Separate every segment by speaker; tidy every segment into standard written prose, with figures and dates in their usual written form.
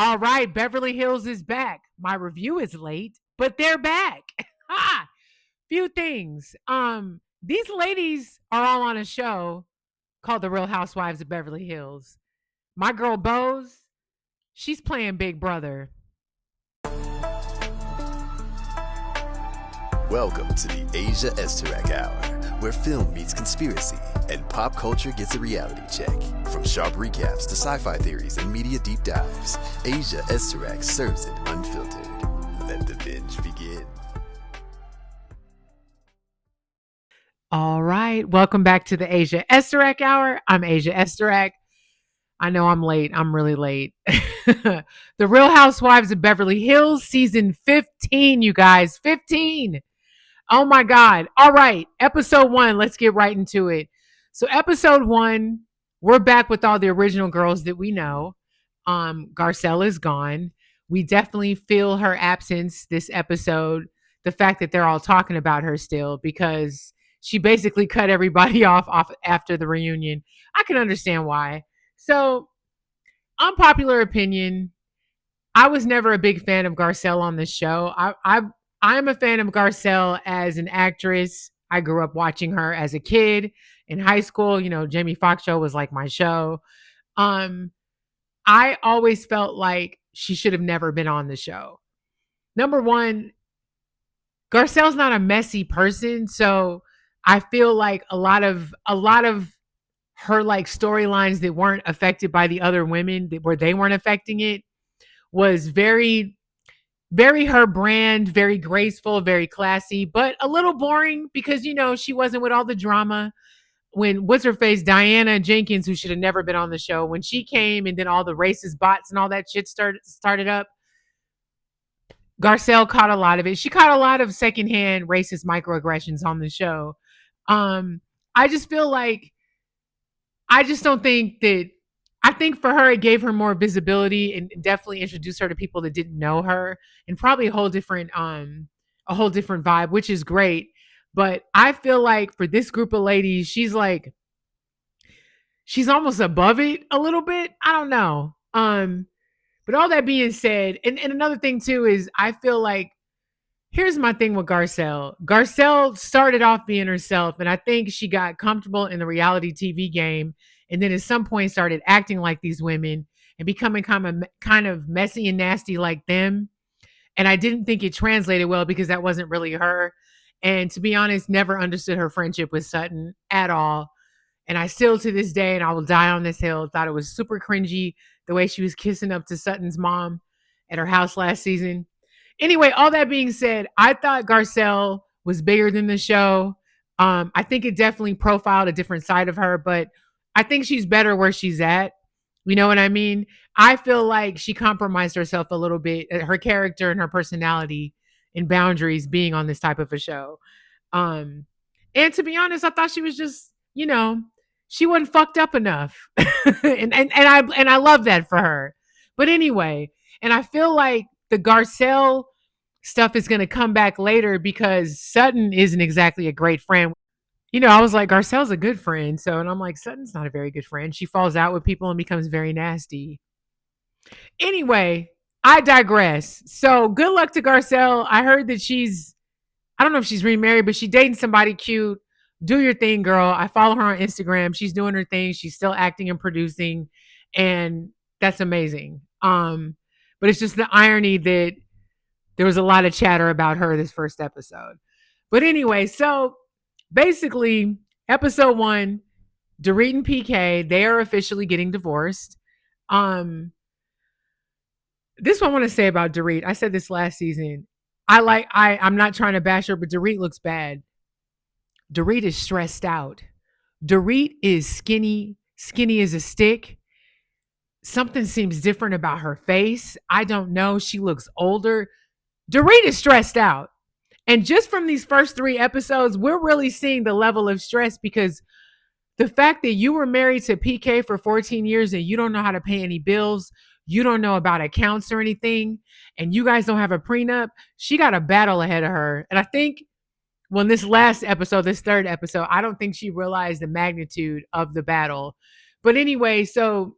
Speaker 1: All right, Beverly Hills is back. My review is late, but they're back. Few things. These ladies are all on a show called The Real Housewives of Beverly Hills. My girl Bose, she's playing Big Brother.
Speaker 2: Welcome to the Asia Esterak Hour, where film meets conspiracy and pop culture gets a reality check. From sharp recaps to sci-fi theories and media deep dives, Asia Esterak serves it unfiltered. Let the binge begin.
Speaker 1: All right, welcome back to the Asia Esterak Hour. I'm Asia Esterak. I know I'm late. I'm really late. The Real Housewives of Beverly Hills, season 15, you guys. 15. Oh my God. All right. Episode 1. Let's get right into it. So, episode 1, we're back with all the original girls that we know. Garcelle is gone. We definitely feel her absence this episode. The fact that they're all talking about her still because she basically cut everybody off after the reunion. I can understand why. So, unpopular opinion. I was never a big fan of Garcelle on the show. I'm a fan of Garcelle as an actress. I grew up watching her as a kid in high school. You know, Jamie Foxx show was like my show. Um, I always felt like she should have never been on the show. Number one, Garcelle's not a messy person, so I feel like a lot of her like storylines that weren't affected by the other women where they weren't affecting it was very her brand, very graceful, very classy, but a little boring because she wasn't with all the drama. When what's her face, Diana Jenkins, who should have never been on the show, when she came and then all the racist bots and all that shit started up, Garcelle caught a lot of it. She caught a lot of secondhand racist microaggressions on the show. I just feel like I just don't think that I think for her it gave her more visibility and definitely introduced her to people that didn't know her and probably a whole different vibe, which is great. But I feel like for this group of ladies, she's almost above it a little bit. I don't know. But all that being said, and another thing too is I feel like here's my thing with Garcelle. Garcelle started off being herself, and I think she got comfortable in the reality TV game, and then at some point started acting like these women and becoming kind of messy and nasty like them. And I didn't think it translated well because that wasn't really her. And to be honest, never understood her friendship with Sutton at all. And I still to this day, and I will die on this hill, thought it was super cringy the way she was kissing up to Sutton's mom at her house last season. Anyway, all that being said, I thought Garcelle was bigger than the show. I think it definitely profiled a different side of her, but I think she's better where she's at. You know what I mean? I feel like she compromised herself a little bit, her character and her personality and boundaries being on this type of a show. Um, and to be honest, I thought she was just, she wasn't fucked up enough. and I love that for her. But anyway, and I feel like the Garcelle stuff is going to come back later because Sutton isn't exactly a great friend. I was like, Garcelle's a good friend. So, and I'm like, Sutton's not a very good friend. She falls out with people and becomes very nasty. Anyway, I digress. So, good luck to Garcelle. I heard that I don't know if she's remarried, but she's dating somebody cute. Do your thing, girl. I follow her on Instagram. She's doing her thing. She's still acting and producing. And that's amazing. But it's just the irony that there was a lot of chatter about her this first episode. But anyway, so basically, episode 1, Dorit and PK, they are officially getting divorced. This one I want to say about Dorit. I said this last season. I'm not trying to bash her, but Dorit looks bad. Dorit is stressed out. Dorit is skinny as a stick. Something seems different about her face. I don't know. She looks older. Dorit is stressed out. And just from these first 3 episodes, we're really seeing the level of stress because the fact that you were married to PK for 14 years and you don't know how to pay any bills, you don't know about accounts or anything, and you guys don't have a prenup, she got a battle ahead of her. And I think when this last episode, this third episode, I don't think she realized the magnitude of the battle. But anyway, so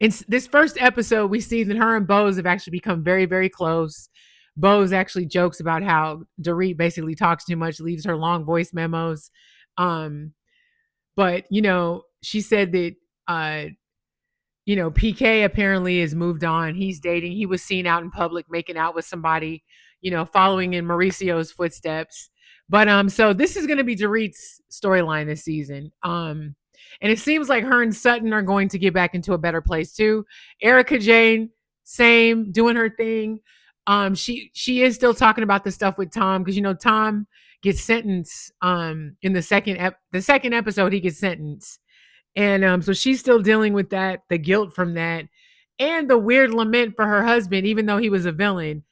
Speaker 1: In this first episode, we see that her and Bose have actually become very, very close. Bose actually jokes about how Dorit basically talks too much, leaves her long voice memos. Um, but she said that uh, PK apparently has moved on. He's dating. He was seen out in public making out with somebody, following in Mauricio's footsteps. But so this is going to be Dorit's storyline this season. And it seems like her and Sutton are going to get back into a better place too. Erica Jane, same, doing her thing. She is still talking about the stuff with Tom because Tom gets sentenced. In the second episode, he gets sentenced, and so she's still dealing with that, the guilt from that, and the weird lament for her husband, even though he was a villain.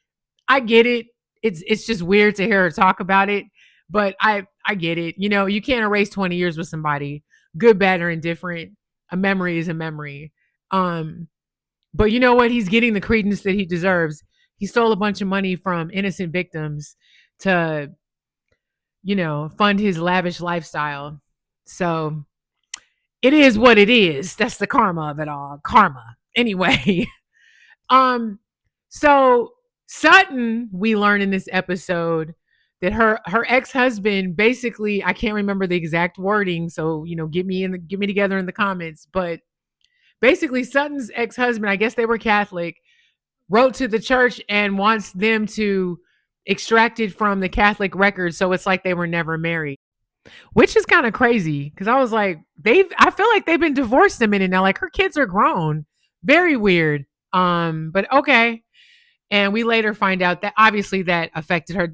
Speaker 1: I get it. It's just weird to hear her talk about it, but I get it. You can't erase 20 years with somebody, good, bad, or indifferent. A memory is a memory. Um, but you know what? He's getting the credence that he deserves. He stole a bunch of money from innocent victims to, fund his lavish lifestyle. So it is what it is. That's the karma of it all. Karma. Anyway, um, so Sutton, we learn in this episode that her ex-husband, basically, I can't remember the exact wording, so get me together in the comments, but basically Sutton's ex-husband, I guess they were Catholic, wrote to the church and wants them to extract it from the Catholic records so it's like they were never married, which is kind of crazy because I was like, I feel like they've been divorced a minute now. Like her kids are grown. Very weird. But okay. And we later find out that obviously that affected her.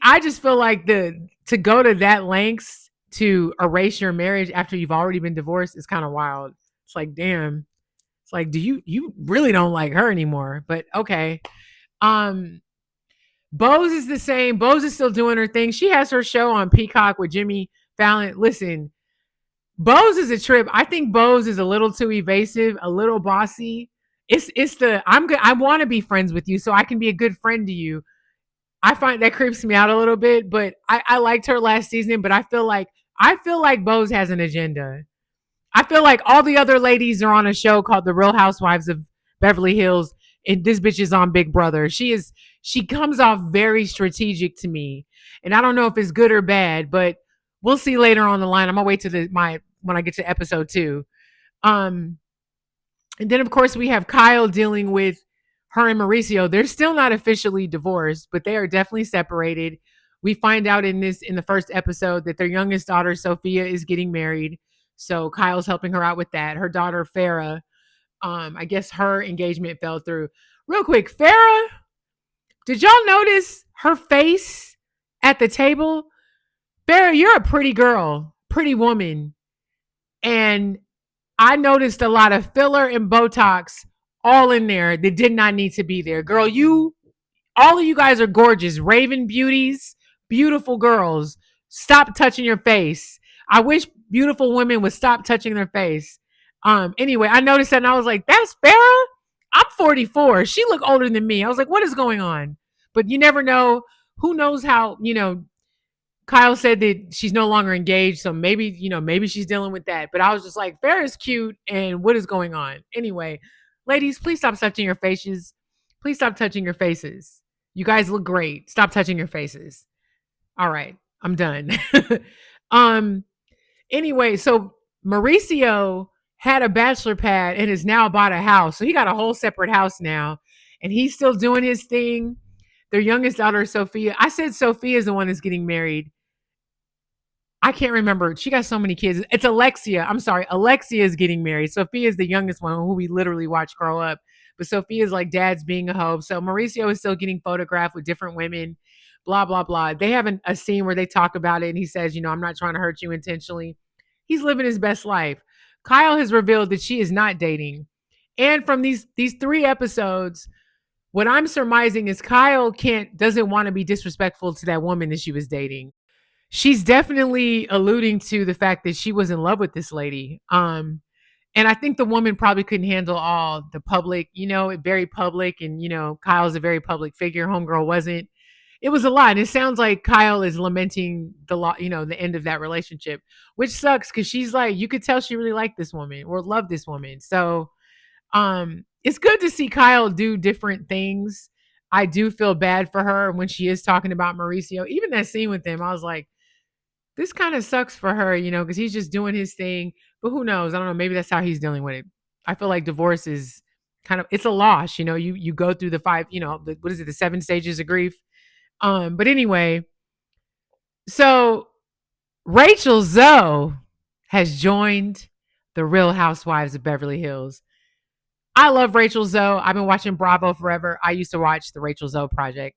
Speaker 1: I just feel like the to go to that lengths to erase your marriage after you've already been divorced is kind of wild. It's like, damn. It's like, do you really don't like her anymore? But okay. Um, Bose is the same. Bose is still doing her thing. She has her show on Peacock with Jimmy Fallon. Listen, Bose is a trip. I think Bose is a little too evasive, a little bossy. It's the I'm good. I want to be friends with you so I can be a good friend to you. I find that creeps me out a little bit, but I liked her last season. But I feel like Bose has an agenda. I feel like all the other ladies are on a show called The Real Housewives of Beverly Hills, and this bitch is on Big Brother. She comes off very strategic to me, and I don't know if it's good or bad, but we'll see later on the line. I'm gonna wait to my when I get to episode 2. Um, and then of course we have Kyle dealing with her and Mauricio. They're still not officially divorced, but they are definitely separated. We find out in the first episode that their youngest daughter Sophia is getting married. So Kyle's helping her out with that. Her daughter Farah, I guess her engagement fell through. Real quick, Farah, did y'all notice her face at the table? Farah, you're a pretty girl, pretty woman. And I noticed a lot of filler and Botox all in there that did not need to be there. Girl, all of you guys are gorgeous. Raven beauties, beautiful girls. Stop touching your face. I wish beautiful women would stop touching their face. Anyway, I noticed that and I was like, that's Farah? I'm 44. She looked older than me. I was like, what is going on? But you never know. Who knows how, Kyle said that she's no longer engaged, so maybe she's dealing with that. But I was just like, Farrah's cute, and what is going on? Anyway, ladies, please stop touching your faces. Please stop touching your faces. You guys look great. Stop touching your faces. All right, I'm done. um. Anyway, so Mauricio had a bachelor pad and has now bought a house, so he got a whole separate house now, and he's still doing his thing. Their youngest daughter, Sophia. I said Sophia is the one that's getting married. I can't remember. She got so many kids. It's Alexia. I'm sorry. Alexia is getting married. Sophia is the youngest one who we literally watched grow up. But Sophia is like dad's being a hoe. So Mauricio is still getting photographed with different women, blah, blah, blah. They have a scene where they talk about it and he says, I'm not trying to hurt you intentionally. He's living his best life. Kyle has revealed that she is not dating. And from these 3 episodes, what I'm surmising is Kyle doesn't want to be disrespectful to that woman that she was dating. She's definitely alluding to the fact that she was in love with this lady. And I think the woman probably couldn't handle all the public, very public. And, Kyle's a very public figure. Homegirl wasn't. it was a lot. And it sounds like Kyle is lamenting the end of that relationship, which sucks because she's like, you could tell she really liked this woman or loved this woman. So it's good to see Kyle do different things. I do feel bad for her when she is talking about Mauricio. Even that scene with him, I was like, this kind of sucks for her, because he's just doing his thing. But who knows? I don't know. Maybe that's how he's dealing with it. I feel like divorce is it's a loss. You go through the five, what is it, the 7 stages of grief. But anyway, so Rachel Zoe has joined the Real Housewives of Beverly Hills. I love Rachel Zoe. I've been watching Bravo forever. I used to watch the Rachel Zoe Project.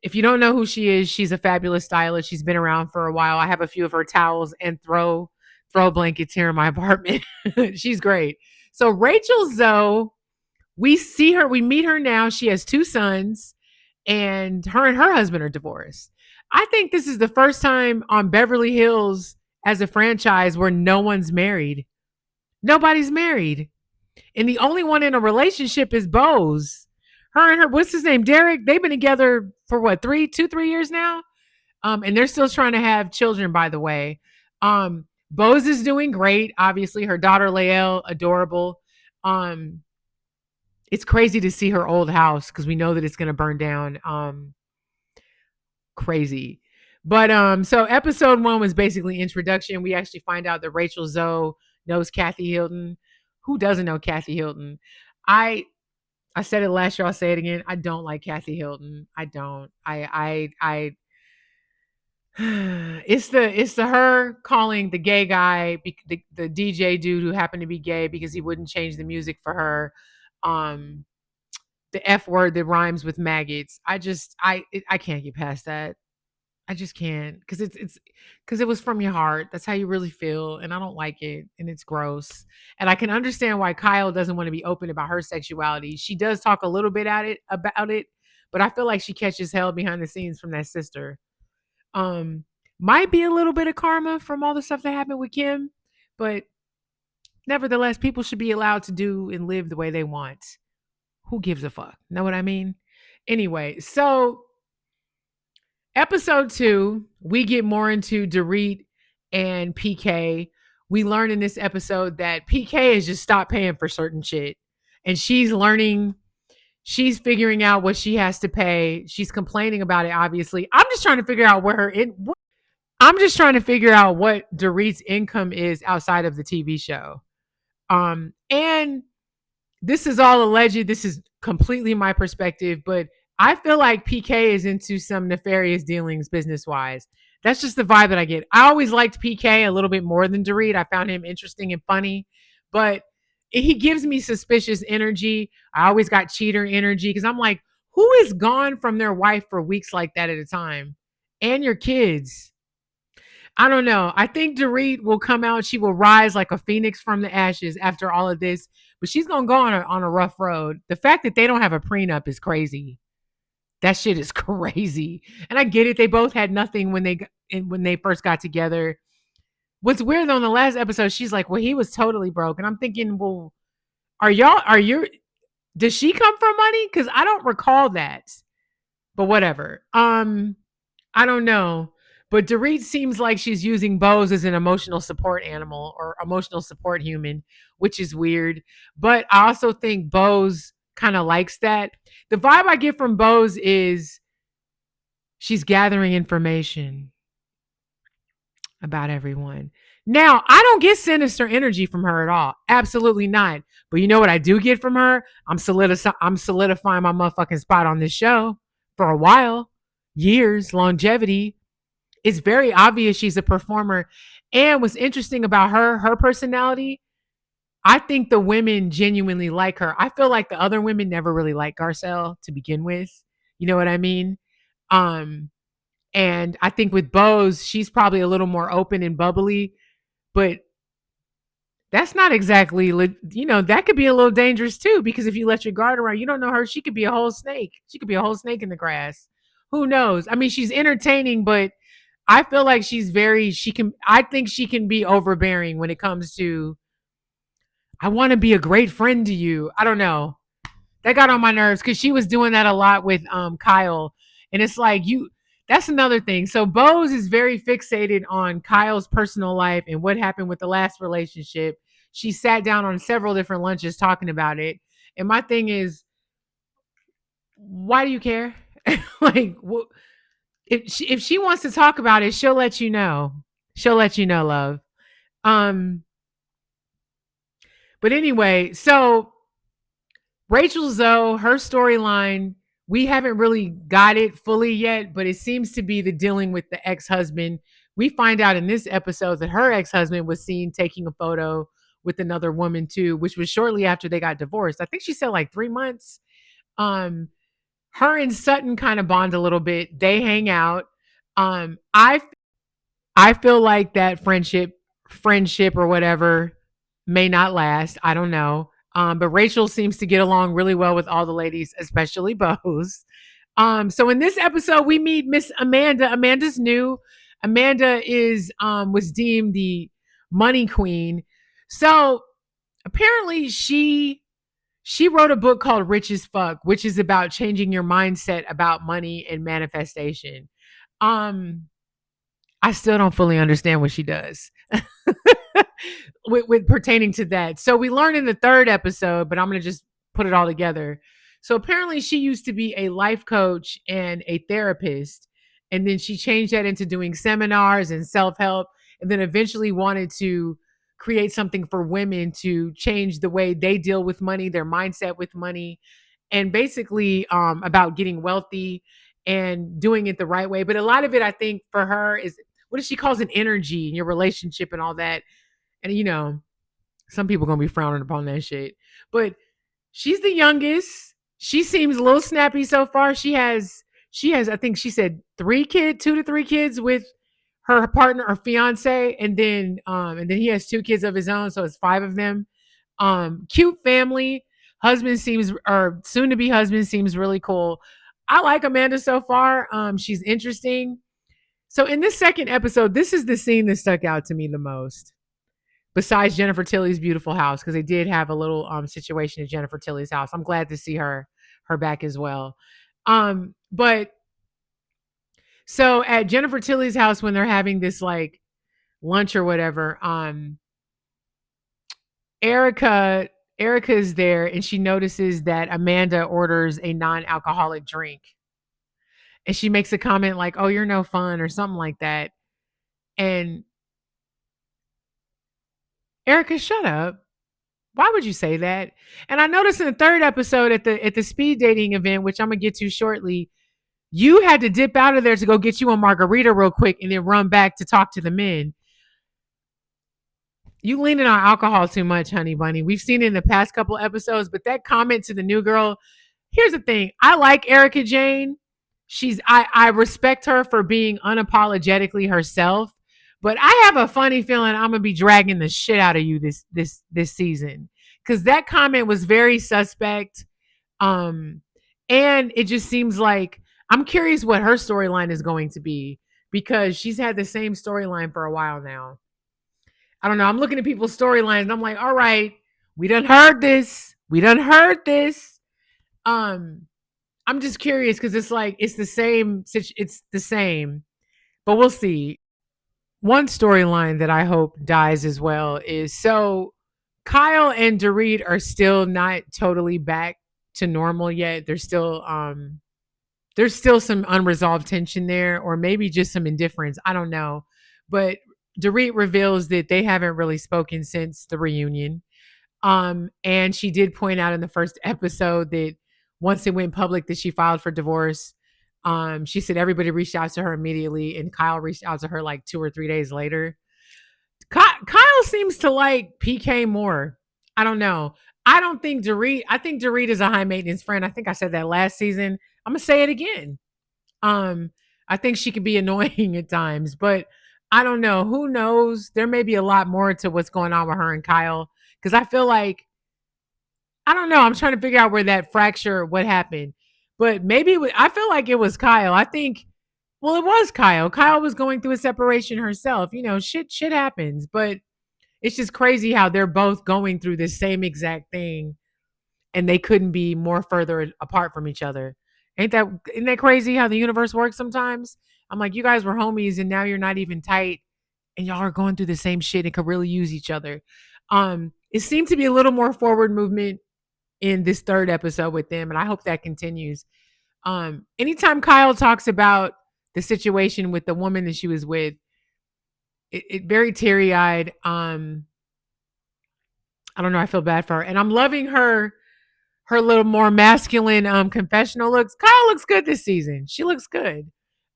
Speaker 1: If you don't know who she is, she's a fabulous stylist. She's been around for a while. I have a few of her towels and throw blankets here in my apartment. She's great. So Rachel Zoe, we meet her now. She has 2 sons, and her husband are divorced. I think this is the first time on Beverly Hills as a franchise where no one's married. Nobody's married. And the only one in a relationship is Bose. What's his name? Derek. They've been together for what, 3 years now? And they're still trying to have children, by the way. Bose is doing great. Obviously, her daughter Lael, adorable. It's crazy to see her old house because we know that it's gonna burn down. Crazy. But so episode 1 was basically introduction. We actually find out that Rachel Zoe knows Kathy Hilton. Who doesn't know Kathy Hilton? I said it last year, I'll say it again. I don't like Kathy Hilton. I don't. I it's the her calling the gay guy, the DJ dude who happened to be gay because he wouldn't change the music for her. The F word that rhymes with maggots. I can't get past that. I just can't because it's because it was from your heart. That's how you really feel, and I don't like it, and it's gross. And I can understand why Kyle doesn't want to be open about her sexuality. She does talk a little bit about it, but I feel like she catches hell behind the scenes from that sister. Um, might be a little bit of karma from all the stuff that happened with Kim, but nevertheless, people should be allowed to do and live the way they want. Who gives a fuck? Know what I mean? Anyway, so episode 2, we get more into Dorit and PK. We learn in this episode that PK has just stopped paying for certain shit. And she's figuring out what she has to pay. She's complaining about it, obviously. I'm just trying to figure out I'm just trying to figure out what Dorit's income is outside of the TV show. And this is all alleged. This is completely my perspective, but I feel like PK is into some nefarious dealings business wise. That's just the vibe that I get. I always liked PK a little bit more than Dorit. I found him interesting and funny, but he gives me suspicious energy. I always got cheater energy because I'm like, who is gone from their wife for weeks like that at a time? And your kids. I don't know. I think Dorit will come out. She will rise like a phoenix from the ashes after all of this, but she's gonna go on a rough road. The fact that they don't have a prenup is crazy. That shit is crazy. And I get it. They both had nothing when they first got together. What's weird though, in the last episode, she's like, "Well, he was totally broke," and I'm thinking, "Well, are you? Does she come from money? Because I don't recall that." But whatever. I don't know. But Dorit seems like she's using Bose as an emotional support animal or emotional support human, which is weird. But I also think Bose kind of likes that. The vibe I get from Bose is she's gathering information about everyone. Now, I don't get sinister energy from her at all. Absolutely not. But you know what I do get from her? I'm solidifying my motherfucking spot on this show for a while. Years, longevity. It's very obvious she's a performer. And what's interesting about her personality, I think the women genuinely like her. I feel like the other women never really liked Garcelle to begin with. You know what I mean? And I think with Bose, she's probably a little more open and bubbly, but that's not exactly, that could be a little dangerous too, because if you let your guard around, you don't know her. She could be a whole snake. She could be a whole snake in the grass. Who knows? I mean, she's entertaining, but I feel like I think she can be overbearing when it comes to, I want to be a great friend to you. I don't know. That got on my nerves because she was doing that a lot with Kyle. And it's like that's another thing. So Bose is very fixated on Kyle's personal life and what happened with the last relationship. She sat down on several different lunches talking about it. And my thing is, why do you care? Like, if she wants to talk about it, she'll let you know. She'll let you know, love. Um, but anyway, so Rachel Zoe, her storyline, we haven't really got it fully yet, but it seems to be the dealing with the ex-husband. We find out in this episode that her ex-husband was seen taking a photo with another woman too, which was shortly after they got divorced. I think she said like 3 months. Um, her and Sutton kind of bond a little bit. They hang out. I feel like that friendship or whatever may not last. I don't know. But Rachel seems to get along really well with all the ladies, especially Bose. So in this episode, we meet Miss Amanda. Amanda's new. Amanda is was deemed the money queen. So apparently she wrote a book called Rich as Fuck, which is about changing your mindset about money and manifestation. Um, I still don't fully understand what she does with pertaining to that. So we learn in the third episode, but I'm going to just put it all together. So apparently she used to be a life coach and a therapist. And then she changed that into doing seminars and self-help. And then eventually wanted to create something for women to change the way they deal with money, their mindset with money, and basically about getting wealthy and doing it the right way. But a lot of it, I think, for her is what she calls an energy in your relationship and all that. And some people gonna be frowning upon that shit. But she's the youngest. She seems a little snappy so far. She has I think she said 2 to 3 kids with her partner or fiance, and then he has 2 kids of his own, so it's 5 of them. Cute family. Husband seems or soon to be husband seems really cool. I like Amanda so far. She's interesting. So in this second episode, this is the scene that stuck out to me the most. Besides Jennifer Tilly's beautiful house, because they did have a little situation at Jennifer Tilly's house. I'm glad to see her back as well. But so at Jennifer Tilly's house when they're having this like lunch or whatever, Erica Erica is there and she notices that Amanda orders a non-alcoholic drink. And she makes a comment like, "Oh, you're no fun," or something like that. And Erica, shut up. Why would you say that? And I noticed in the third episode at the speed dating event, which I'm gonna get to shortly, you had to dip out of there to go get you a margarita real quick and then run back to talk to the men. You leaning on alcohol too much, honey bunny. We've seen it in the past couple episodes, but that comment to the new girl, here's the thing. I like Erica Jane. I respect her for being unapologetically herself, but I have a funny feeling I'm gonna be dragging the shit out of you this season. Cause that comment was very suspect. Um and it just seems like I'm curious what her storyline is going to be because she's had the same storyline for a while now. I don't know. I'm looking at people's storylines and I'm like, all right, we done heard this. We done heard this. Um, I'm just curious because it's like it's the same. It's the same, but we'll see. One storyline that I hope dies as well is so Kyle and Dorit are still not totally back to normal yet. There's still some unresolved tension there, or maybe just some indifference. I don't know. But Dorit reveals that they haven't really spoken since the reunion. And she did point out in the first episode that once it went public that she filed for divorce, she said everybody reached out to her immediately, and Kyle reached out to her like 2 or 3 days later. Kyle seems to like PK more. I don't know. I don't think Dorit. I think Dorit is a high maintenance friend. I think I said that last season. I'm gonna say it again. Um, I think she can be annoying at times, but I don't know. Who knows? There may be a lot more to what's going on with her and Kyle because I feel like I don't know. I'm trying to figure out where that fracture, what happened, but maybe I feel like it was Kyle. I think. Well, it was Kyle. Kyle was going through a separation herself. Shit happens, but it's just crazy how they're both going through the same exact thing and they couldn't be more further apart from each other. Isn't that crazy how the universe works sometimes? I'm like, you guys were homies and now you're not even tight and y'all are going through the same shit and could really use each other. It seemed to be a little more forward movement in this third episode with them, and I hope that continues. Anytime Kyle talks about the situation with the woman that she was with, it very teary eyed. I don't know. I feel bad for her, and I'm loving her little more masculine confessional looks. Kyle looks good this season. She looks good.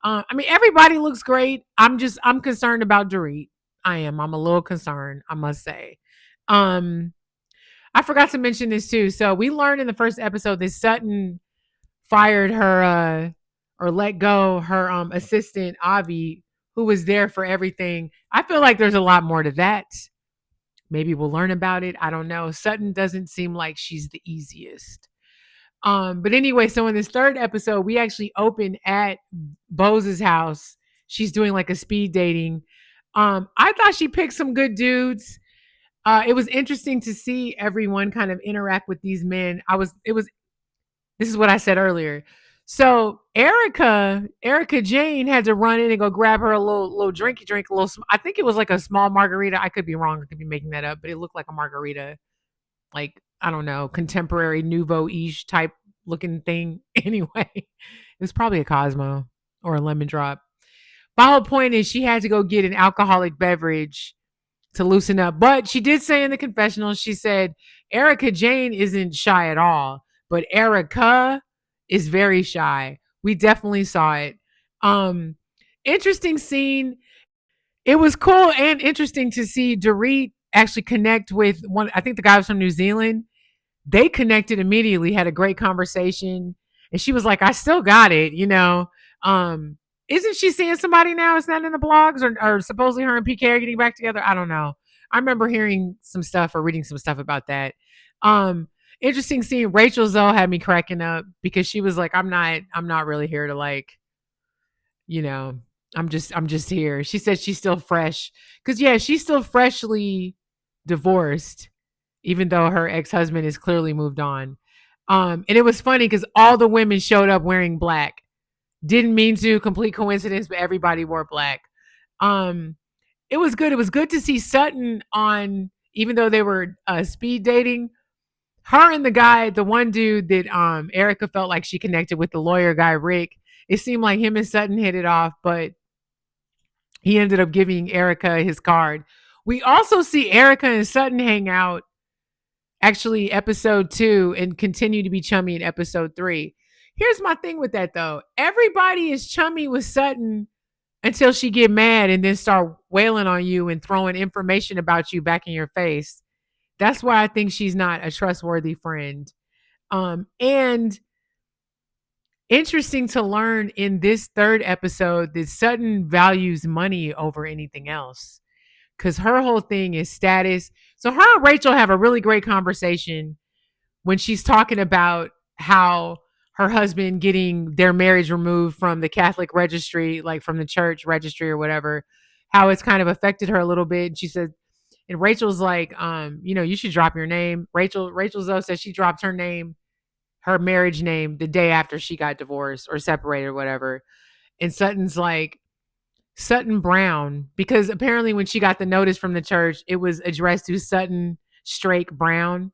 Speaker 1: I mean, everybody looks great. I'm concerned about Dorit. I am. I'm a little concerned, I must say. Um, I forgot to mention this too. So we learned in the first episode that Sutton fired her or let go her assistant Avi, who was there for everything. I feel like there's a lot more to that. Maybe we'll learn about it. I don't know. Sutton doesn't seem like she's the easiest. But anyway, so in this third episode, we actually open at Bose's house. She's doing like a speed dating. I thought she picked some good dudes. It was interesting to see everyone kind of interact with these men. This is what I said earlier. So Erica Jane had to run in and go grab her a little drinky drink, I think it was like a small margarita. I could be wrong. I could be making that up, but it looked like a margarita, like, I don't know, contemporary nouveau-ish type looking thing. Anyway, it was probably a Cosmo or a lemon drop. My whole point is she had to go get an alcoholic beverage to loosen up. But she did say in the confessional, she said Erica Jane isn't shy at all, but Erica is very shy. We definitely saw it. Um, Interesting scene. It was cool and interesting to see Dorit actually connect with one. I think the guy was from New Zealand. They connected immediately, had a great conversation, and she was like, "I still got it," you know. Um, isn't she seeing somebody now? Is that in the blogs, or supposedly her and PK are getting back together? I don't know. I remember hearing some stuff or reading some stuff about that. Um, Interesting seeing Rachel Zoe had me cracking up because she was like, I'm not really here to like, you know, I'm just here. She said she's still fresh because yeah, she's still freshly divorced, even though her ex-husband is clearly moved on. And it was funny because all the women showed up wearing black. Didn't mean to, complete coincidence, but everybody wore black. Um, it was good. It was good to see Sutton on, even though they were speed dating. Her and the guy, the one dude that Erica felt like she connected with, the lawyer guy Rick. It seemed like him and Sutton hit it off, but he ended up giving Erica his card. We also see Erica and Sutton hang out actually episode 2 and continue to be chummy in episode 3. Here's my thing with that though. Everybody is chummy with Sutton until she get mad and then start wailing on you and throwing information about you back in your face. That's why I think she's not a trustworthy friend. And interesting to learn in this third episode that Sutton values money over anything else because her whole thing is status. So her and Rachel have a really great conversation when she's talking about how her husband getting their marriage removed from the Catholic registry, like from the church registry or whatever, how it's kind of affected her a little bit. And she said, and Rachel's like, you know, you should drop your name. Rachel Zoe says she dropped her name, her marriage name, the day after she got divorced or separated or whatever. And Sutton's like, Sutton Brown, because apparently when she got the notice from the church, it was addressed to Sutton Strake Brown.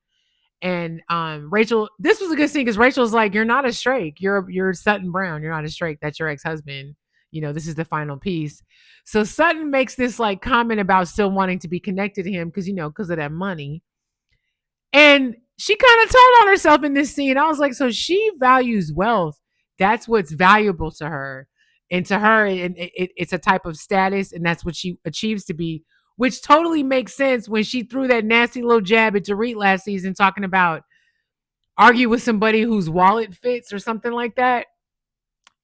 Speaker 1: And Rachel, this was a good scene because Rachel's like, "You're not a Strake. You're Sutton Brown. You're not a Strake. That's your ex-husband. You know, this is the final piece." So Sutton makes this like comment about still wanting to be connected to him because because of that money. And she kind of told on herself in this scene. I was like, so she values wealth. That's what's valuable to her. And to her, it's a type of status, and that's what she achieves to be, which totally makes sense when she threw that nasty little jab at Dorit last season, talking about argue with somebody whose wallet fits or something like that.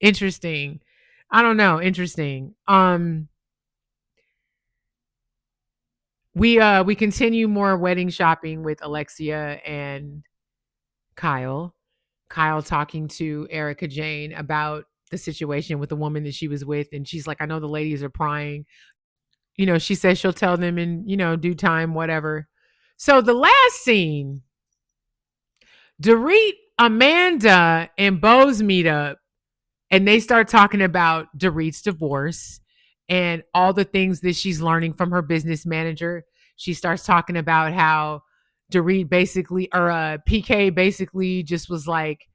Speaker 1: Interesting. I don't know. Interesting. We continue more wedding shopping with Alexia and Kyle. Kyle talking to Erica Jane about the situation with the woman that she was with, and she's like, "I know the ladies are prying." She says she'll tell them in due time, whatever. So the last scene, Dorit Amanda and Bose meet up and they start talking about Dorit's divorce and all the things that she's learning from her business manager. She starts talking about how Dorit basically, or PK basically just was like,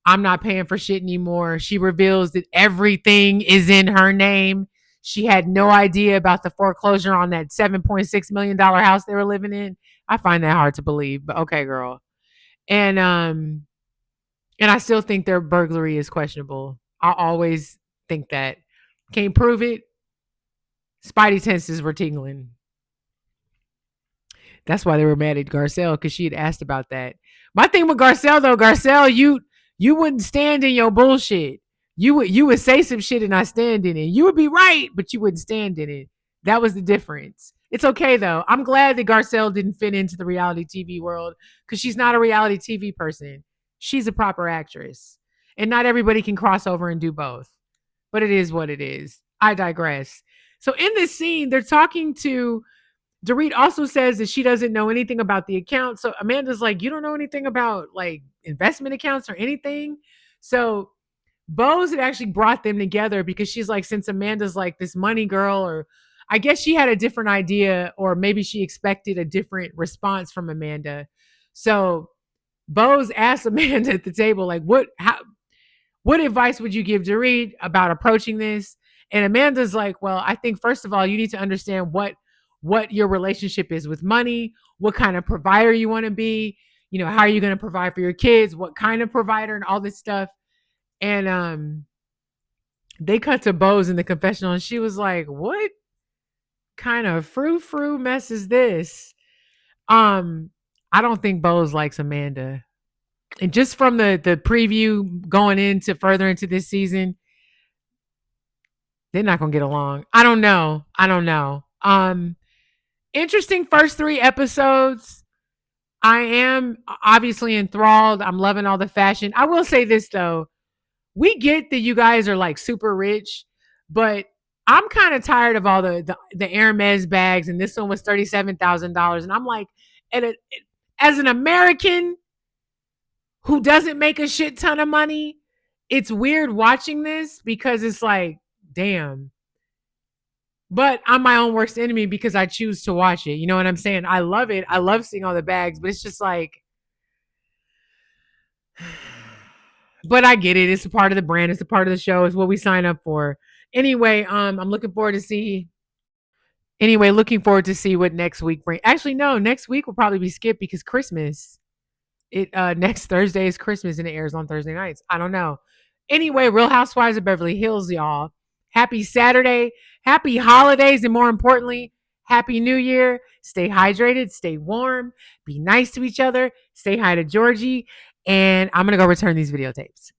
Speaker 1: I'm not paying for shit anymore. She reveals that everything is in her name. She had no idea about the foreclosure on that $7.6 million house they were living in. I find that hard to believe, but okay, girl. And I still think their burglary is questionable. I always think that. Can't prove it. Spidey senses were tingling. That's why they were mad at Garcelle because she had asked about that. My thing with Garcelle though, Garcelle, you wouldn't stand in your bullshit. You would say some shit and not stand in it. You would be right, but you wouldn't stand in it. That was the difference. It's okay though. I'm glad that Garcelle didn't fit into the reality TV world because she's not a reality TV person. She's a proper actress. And not everybody can cross over and do both. But it is what it is. I digress. So in this scene, they're talking to Dorit also says that she doesn't know anything about the account. So Amanda's like, you don't know anything about like investment accounts or anything. So Bose had actually brought them together because she's like, since Amanda's like this money girl, or I guess she had a different idea, or maybe she expected a different response from Amanda. So Bose asked Amanda at the table, like, what advice would you give Dorit about approaching this? And Amanda's like, well, I think first of all, you need to understand what your relationship is with money, what kind of provider you want to be, how are you going to provide for your kids, what kind of provider, and all this stuff. And they cut to Bose in the confessional, and she was like, what kind of frou-frou mess is this? I don't think Bose likes Amanda. And just from the preview going into further into this season, they're not gonna get along. I don't know. Interesting first 3 episodes. I am obviously enthralled. I'm loving all the fashion. I will say this though. We get that you guys are like super rich, but I'm kind of tired of all the Hermes bags, and this one was $37,000. And I'm like, as an American who doesn't make a shit ton of money, it's weird watching this because it's like, damn. But I'm my own worst enemy because I choose to watch it. You know what I'm saying? I love it. I love seeing all the bags, but it's just like, but I get it. It's a part of the brand. It's a part of the show. It's what we sign up for. Anyway, I'm looking forward to see. Anyway, looking forward to see what next week brings. Actually, no, next week will probably be skipped because Christmas. It next Thursday is Christmas and it airs on Thursday nights. I don't know. Anyway, Real Housewives of Beverly Hills, y'all. Happy Saturday, happy holidays, and more importantly, happy New Year. Stay hydrated, stay warm, be nice to each other. Say hi to Georgie, and I'm gonna go return these videotapes.